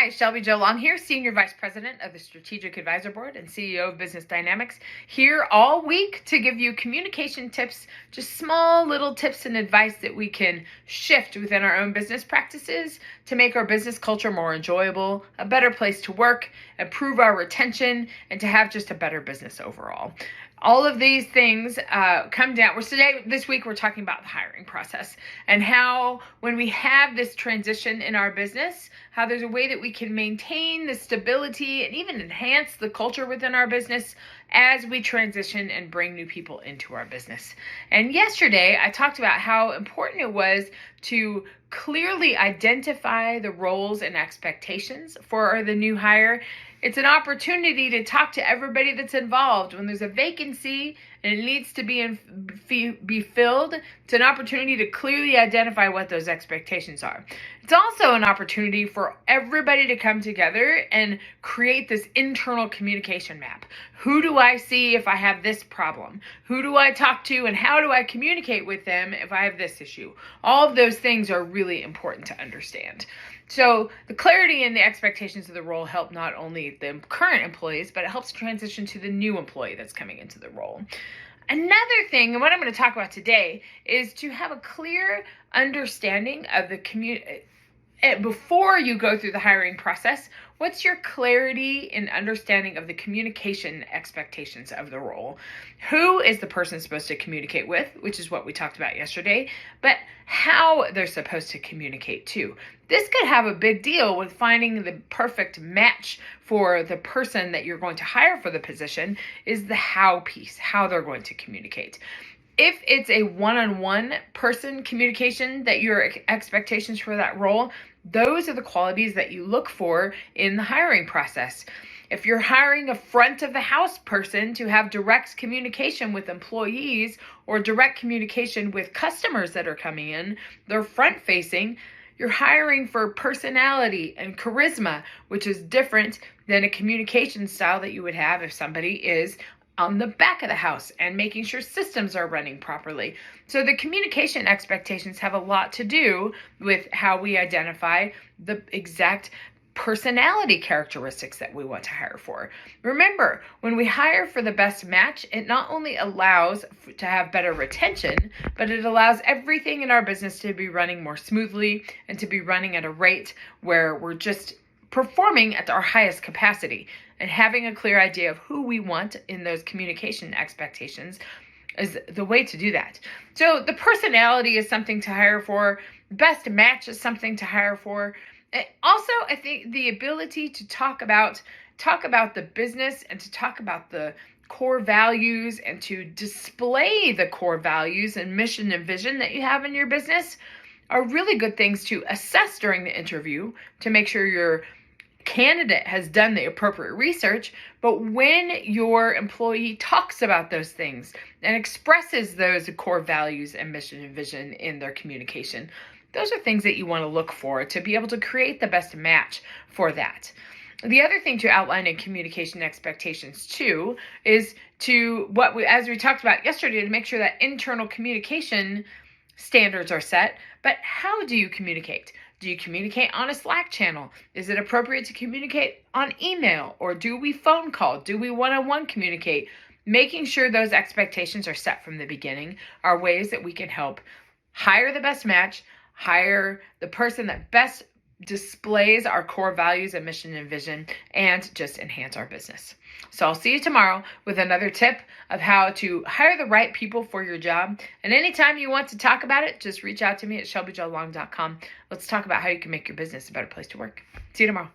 Hi, Shelby Long here, Senior Vice President of the Strategic Advisor Board and CEO of Business Dynamics, here all week to give you communication tips, just small little tips and advice that we can shift within our own business practices to make our business culture more enjoyable, a better place to work, improve our retention, and to have just a better business overall. All of these things come down. This week, we're talking about the hiring process and how when we have this transition in our business, how there's a way that we can maintain the stability and even enhance the culture within our business as we transition and bring new people into our business. And yesterday, I talked about how important it was to clearly identify the roles and expectations for the new hire. It's an opportunity to talk to everybody that's involved. When there's a vacancy and it needs to be filled, it's an opportunity to clearly identify what those expectations are. It's also an opportunity for everybody to come together and create this internal communication map. Who do I see if I have this problem? Who do I talk to and how do I communicate with them if I have this issue? All of those things are really important to understand. So the clarity and the expectations of the role help not only the current employees, but it helps transition to the new employee that's coming into the role. Another thing, and what I'm going to talk about today, is to have a clear understanding of the community. Before you go through the hiring process, what's your clarity and understanding of the communication expectations of the role? Who is the person supposed to communicate with, which is what we talked about yesterday, but how they're supposed to communicate too. This could have a big deal with finding the perfect match for the person that you're going to hire for the position is the how piece, how they're going to communicate. If it's a one-on-one person communication that your expectations for that role, those are the qualities that you look for in the hiring process. If you're hiring a front of the house person to have direct communication with employees or direct communication with customers that are coming in, they're front facing, you're hiring for personality and charisma, which is different than a communication style that you would have if somebody is on the back of the house and making sure systems are running properly. So the communication expectations have a lot to do with how we identify the exact personality characteristics that we want to hire for. Remember, when we hire for the best match, it not only allows to have better retention, but it allows everything in our business to be running more smoothly and to be running at a rate where we're just performing at our highest capacity. And having a clear idea of who we want in those communication expectations is the way to do that. So the personality is something to hire for. Best match is something to hire for. Also, I think the ability to talk about the business and to talk about the core values and to display the core values and mission and vision that you have in your business are really good things to assess during the interview to make sure your candidate has done the appropriate research. But when your employee talks about those things and expresses those core values and mission and vision in their communication, those are things that you want to look for to be able to create the best match for that. The other thing to outline in communication expectations too is as we talked about yesterday, to make sure that internal communication standards are set. But how do you communicate? Do you communicate on a Slack channel? Is it appropriate to communicate on email? Or do we phone call? Do we one-on-one communicate? Making sure those expectations are set from the beginning are ways that we can help hire the best match, hire the person that best displays our core values and mission and vision, and just enhance our business. So I'll see you tomorrow with another tip of how to hire the right people for your job. And anytime you want to talk about it, just reach out to me at shelbyjolong.com. Let's talk about how you can make your business a better place to work. See you tomorrow.